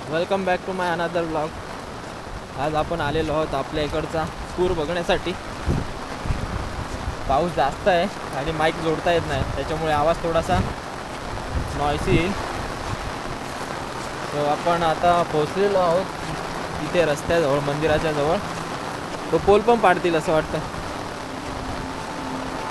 Welcome back to my another blog. आज आपण आलेलो आहोत आपल्या इकडचा पूर बघण्यासाठी. पाऊस जास्त आहे आणि माईक जोडता येत नाही, त्याच्यामुळे आवाज थोडासा नॉईसी येईल. तो आपण आता पोचलेलो आहोत इथे रस्त्याजवळ, मंदिराच्या जवळ. तो पोल पण पाडतील असं वाटतं.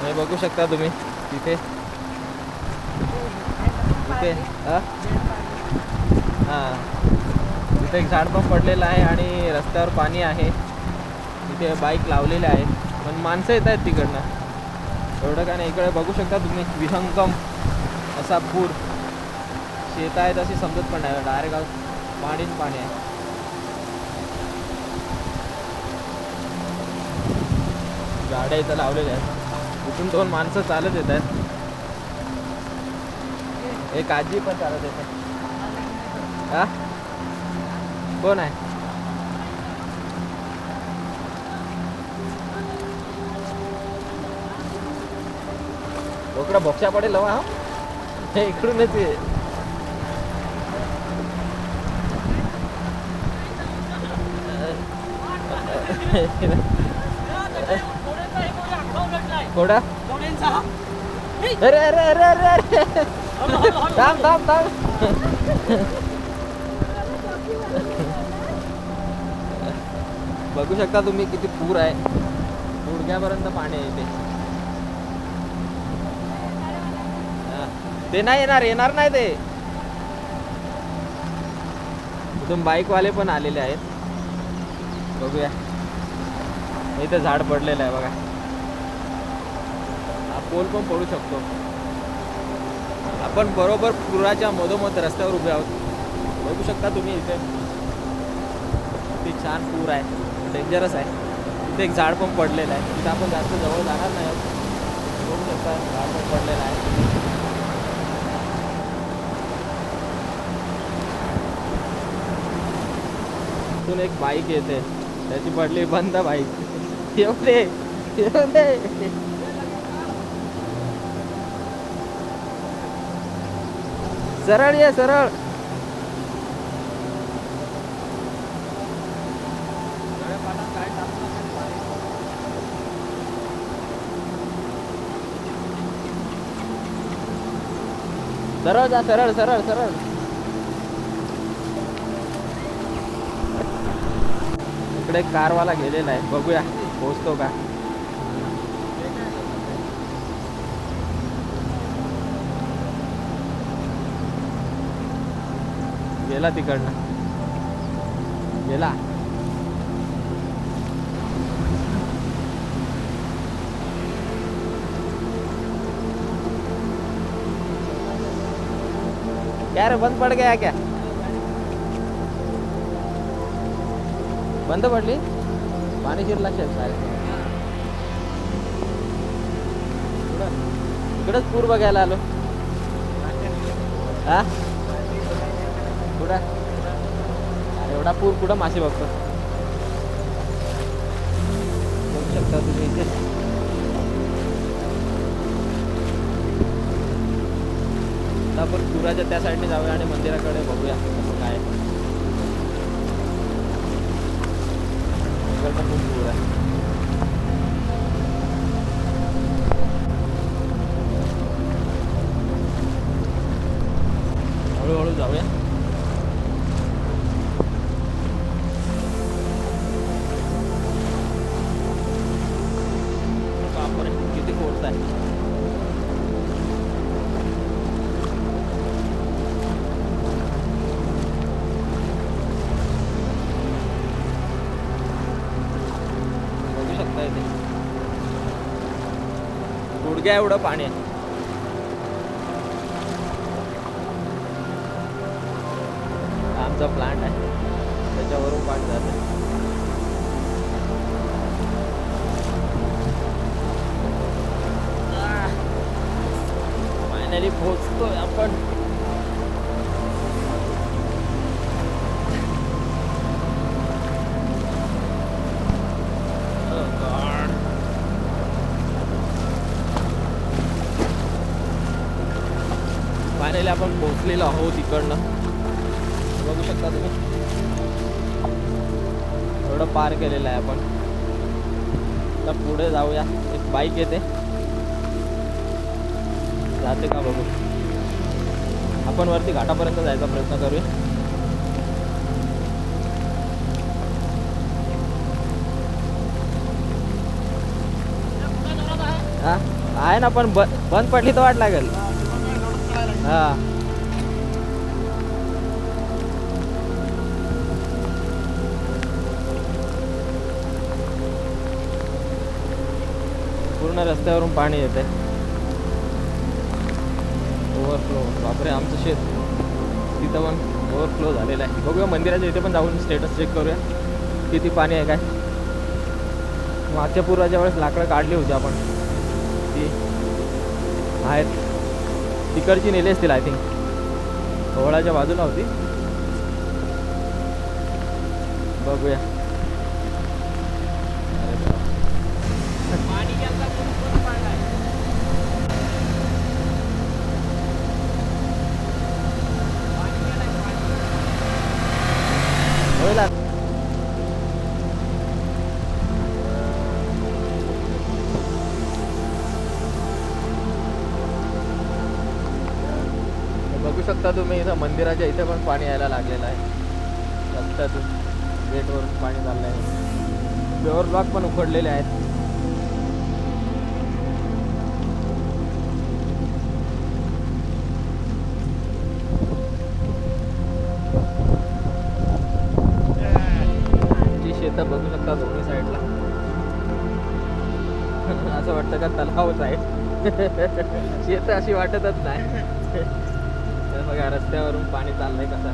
हे बघू शकता तुम्ही तिथे तिथे हां तिथे एक झाड पण पडलेलं आहे आणि रस्त्यावर पाणी आहे. तिथे बाईक लावलेले आहेत, पण माणसं येत आहेत तिकडनं. एवढं काय नाही. इकडे बघू शकता तुम्ही विहंगम असा पूर. शेत आहेत अशी समजत पण नाही, डायरेक्ट पाणीच पाणी आहे. गाड्या इथं लावलेल्या आहेत. इथून 2 माणसं चालत येत आहेत. एक आजी पण चालत येते. हा कोण आहे? बोकडा बोक्षा पडेल हवा. हा हे इकडूनच आहे. कोडा अरे अरे अरे अरे अरे थांब थांब थांब. बघू शकता तुम्ही किती पूर आहे. गुडघ्यापर्यंत पाणी आहे इथे. ते नाही येणार नाही ते. इथून बाईकवाले पण आलेले आहेत. बघूया. इथे झाड पडलेलं आहे बघा. हा पोल पण पडू शकतो. आपण बरोबर पुराच्या मधोमध रस्त्यावर उभे आहोत. बघू शकता तुम्ही इथे किती छान पूर आहे. डेंजरस आहे. इथे एक झाड पण पडलेलं आहे. तिथे आपण जास्त जवळ जाणार नाही आहोत. बघू शकता झाड पण पडलेलं आहे. इथून एक बाईक येते, त्याची पडली बंद बाईक. येऊ दे येऊ दे. सरळ ये सरळ. सरळ जा, सरळ सरळ सरळ. इकडे कारवाला गेलेला आहे. बघूया पोहोचतो का. गेला तिकडनं. गेला. क्या रे बंद पड़ गया क्या? बंद पडली. पाणी शिरला शेत. इकडेच पूर बघायला आलो. हा कुठं? अरे एवढा पूर कुठं मासे बघतो. बघू शकता तुम्ही इथे. आपण पुराच्या त्या साईडने जाऊया आणि मंदिराकडे बघूया कसं काय. इकडचा खूप पूर आहे. हळूहळू जाऊया. बापरे किती फोर्स आहे. बघू शकता इथे गुडघ्या एवढं पाणी आहे. आमचा प्लांट आहे, त्याच्यावरून पाणी जाते. फायनली पोहोचतोय आपण. फायनली आपण पोहोचलेलो आहोत इकडनं. बघू शकता तुम्ही. थोडं पार केलेलं आहे आपण. तर पुढे जाऊया. एक बाईक येते, जाते का बघू. आपण वरती घाटापर्यंत जायचा प्रयत्न करूया. हा आहे ना, पण बंद पडली तर वाट लागेल. हा पूर्ण रस्त्यावरून पाणी येते. ओव्हरफ्लो. बापरे, आमचं शेत तिथं पण ओव्हरफ्लो झालेलं आहे. बघूया मंदिराच्या इथे पण जाऊन स्टेटस चेक करूया किती पाणी आहे काय. मागच्या पूर्वाच्या वेळेस लाकडं काढली होती आपण, ती आहेत तिकडची नेली असतील आय थिंक. ओवळाच्या बाजूला होती. बघूया. होईल. बघू शकता तुम्ही इथं मंदिराच्या इथे पण पाणी यायला लागलेलं आहे. रस्त्यातून गेटवरून पाणी चाललं आहे. प्युअर ब्लॉक पण उघडलेले आहेत. जी शेतं बघू शकता दोन्ही साईडला. असं वाटतं का तलावच आहे. शेतं अशी वाटतच नाही. बघा रस्त्यावरून पाणी चाललंय कसं.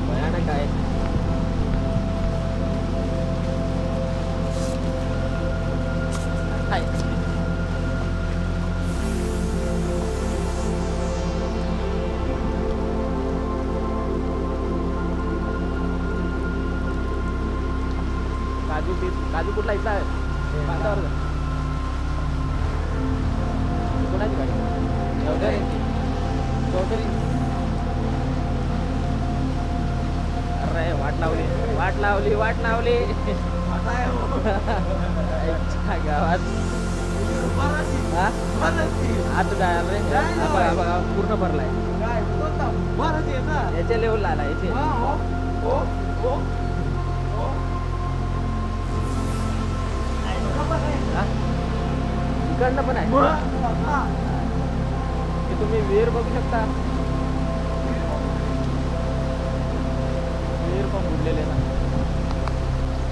भयानक आहे. काजू कुठला इथला आहे? बांधावर कोणाची गाडी? चौधरी. चौधरी. अरे वाट लावली, वाट लावली, वाट लावली. गावात आता जायला रे. बघा बघा पूर्ण भरलाय. याच्या लेवलला आला याचे. इकडनं पण आहे. तुम्ही विहीर बघू शकता. विहीर पण बुडलेले ना.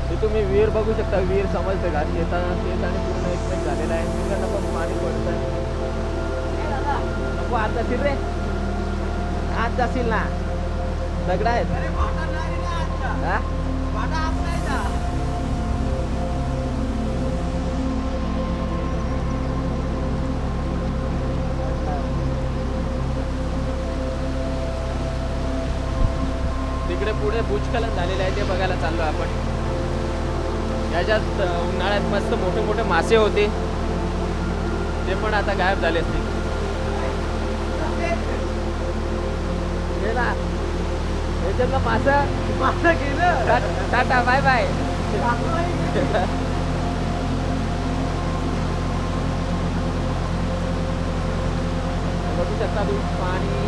हे तुम्ही विहीर बघू शकता. विहीर समजते का? शेत आणि पूर्ण एक झालेला आहे. तिकडनं पण पाणी पडत आहे. नको आत जाशील रे, आत जाशील ना. दगड आहेत. हा तिकडे पुढे भूस्खलन झालेले आहे ते बघायला चाललो आपण. याच्यात उन्हाळ्यात मस्त मोठे मोठे मासे होते, ते पण आता गायब झाले असतील. याच्यातलं मासा गेलं. Tata bye bye. बघू शकता तुम्ही पाणी.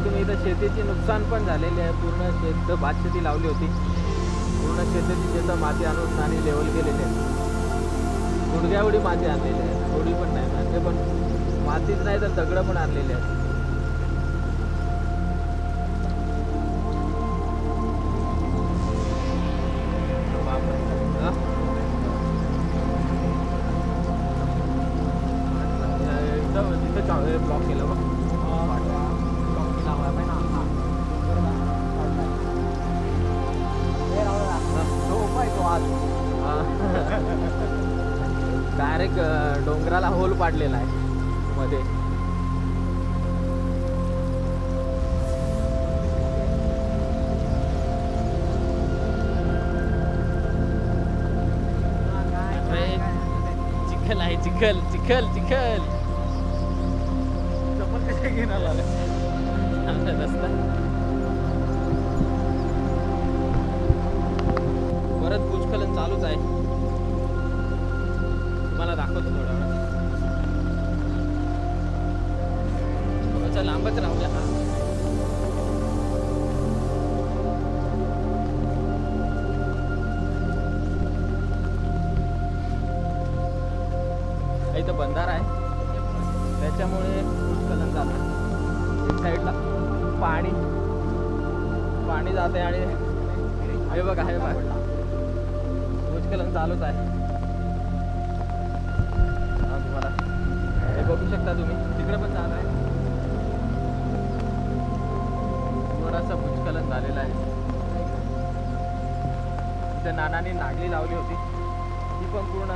तुम्ही इथं शेतीची नुकसान पण झालेली आहे. पूर्ण शेत भात शेती लावली होती. पूर्ण शेतीची शेतं माती आणून आणि लेवल केलेली आहे. गुडघ्यावडी माती आणलेली आहे. थोडी पण नाही म्हणजे पण मातीच नाही तर दगडं पण आणलेली आहेत. ब्लॉक केलं बघ. एक डोंगराला होल पाडलेला आहे मध्ये. चिखल आहे, चिखल चिखल चिखल. चप्पल कशा घेऊन आला रस्ता परत भूस्खलन चालूच आहे. तुम्हाला दाखवतो थोड्या वेळात. थोडंसं लांबच राहूया. हा इथं बंधारा आहे त्याच्यामुळे भूस्खलन झालं. एक साईडला पाणी पाणी जाते आणि हे बघा भूस्खलन चालूच आहे. तुम्हाला हे बघू शकता तुम्ही. तिकडे पण जात आहे. थोडासा भूस्खलन झालेला आहे. तिथे नानांनी नागली लावली होती ती पण पूर्ण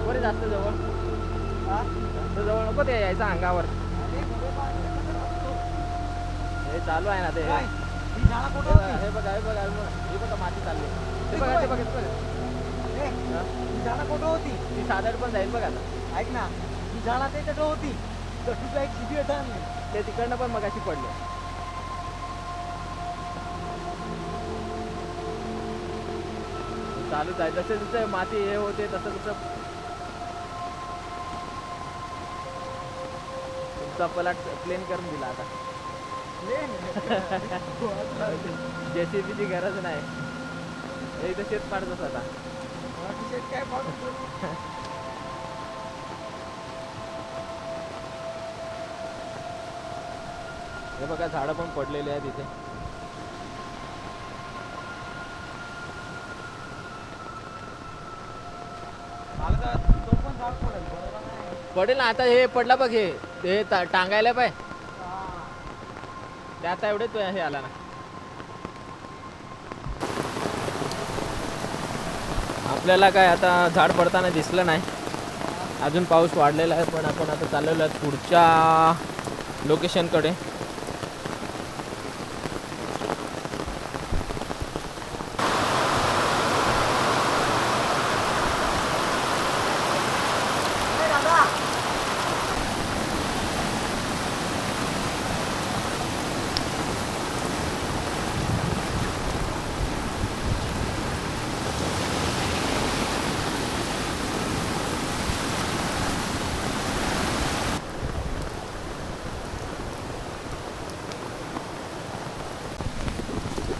बरे जास्त जवळ जास्त जवळ नको ते यायचं अंगावर. हे चालू आहे ना ते. हे बघा हे बघा माती चालली. ते बघा ते बघा झाडा कुठं होती? ती साधारण पण जाईल बघा आता. ऐक ना, ती झाडा त्याच्यात होती. तुझा एक शिबी ते तिकडनं पण मगाशी पडले. चालूच आहे. जसे जसे माती हे होते तसं तसं तुमचा पलाट प्लेन करून दिला आता. JCB ची गरज नाही. हे इथं शेत पाडतच आता. काय हे बघा झाडं पण पडलेली आहेत इथे. पडेल ना आता. हे पडला बघ. हे टांगायला पाय ते आता एवढेच हे आला ना. आपल्याला काय आता झाड पडताना दिसलं नाही. अजून पाऊस वाढलेला आहे पण आपण आता चाललेलो आहे पुढच्या लोकेशनकडे.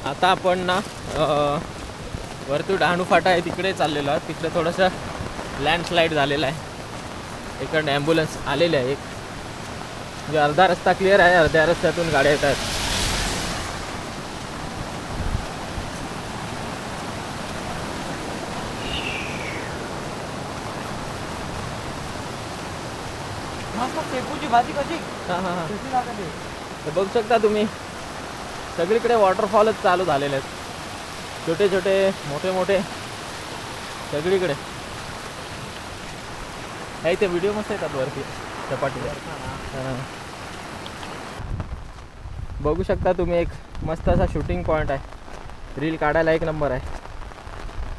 आता आपण ना वरती डहाणू फाटा आहे तिकडे चाललेलो आहे. तिकडे थोडंसं लँडस्लाईड झालेलं आहे. इकडनं ॲम्ब्युलन्स आलेली आहे एक. म्हणजे अर्धा रस्ता क्लिअर आहे. अर्ध्या रस्त्यातून गाड्या येत आहेत. शेपूची भाजी कशी? तर बघू शकता तुम्ही सगळीकडे वॉटरफॉलच चालू झालेले आहेत. छोटे छोटे मोठे मोठे सगळीकडे. हे इथे व्हिडिओ मस्त येतात वरती सपाटीवर. बघू शकता तुम्ही एक मस्त असा शूटिंग पॉईंट आहे. रील काढायला एक नंबर आहे.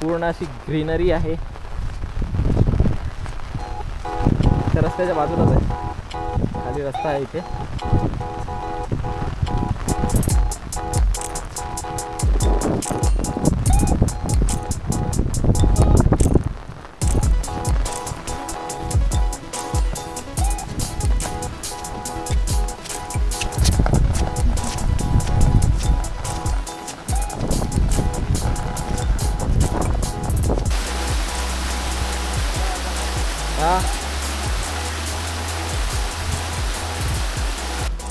पूर्ण अशी ग्रीनरी आहे. त्या रस्त्याच्या बाजूलाच आहे. खाली रस्ता आहे इथे.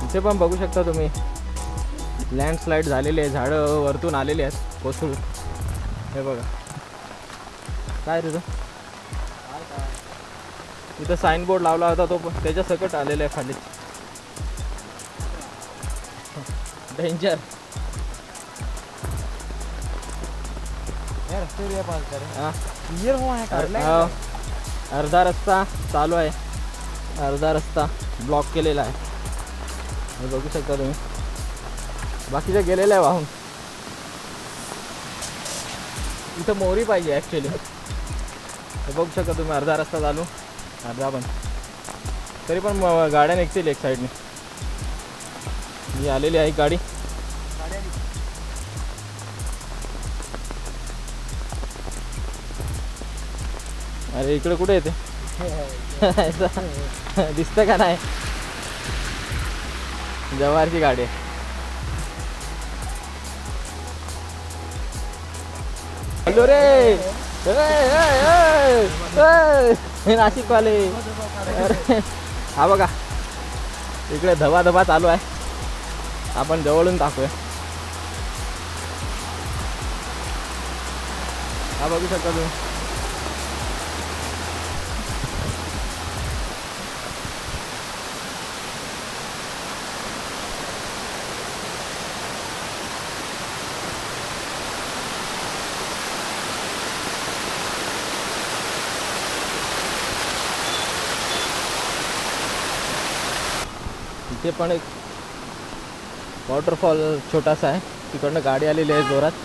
इथे पण बघू शकता तुम्ही लँडस्लाईड झालेली आहे. झाडं वरतून आलेली आहेत कोसळून. हे बघा काय तुझं इथं साईन बोर्ड लावला होता तो त्याच्या सकट आलेला आहे खाली. डेंजर. या रस्त्यावर या पास करे हा क्लिअर हो आहे काढलाय हो. अर्धा रस्ता चालू आहे, अर्धा रस्ता ब्लॉक केलेला आहे. हे बघू शकता तुम्ही, बाकीचं गेलेलं आहे वाहून. इथं मोरी पाहिजे ॲक्च्युली. हे बघू शकता तुम्ही, अर्धा रस्ता चालू, अर्धा पण. तरी पण गाड्या निघतील एक साईडने. ही आलेली आहे गाडी. अरे इकडे कुठे येते दिसतं का नाही? जवारची गाडी आहे. हॅलो रे, नाशिकवाले. अरे हा बघा, इकडे धबा चालू आहे. आपण जवळून टाकूया. हा बघू शकता तुम्ही. इथे पण एक वॉटरफॉल छोटासा आहे, तिकडनं गाडी आलेली आहे जोरात.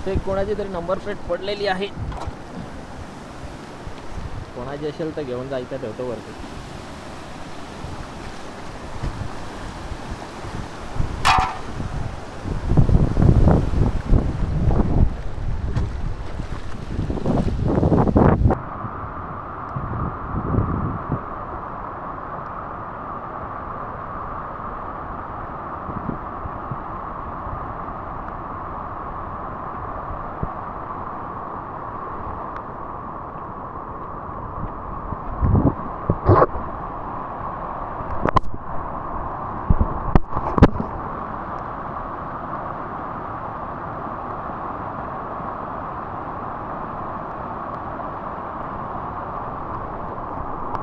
इथे कोणाची तरी नंबर प्लेट पडलेली आहे. कोणाची असेल तर घेऊन जायचं, ठेवतो वरती.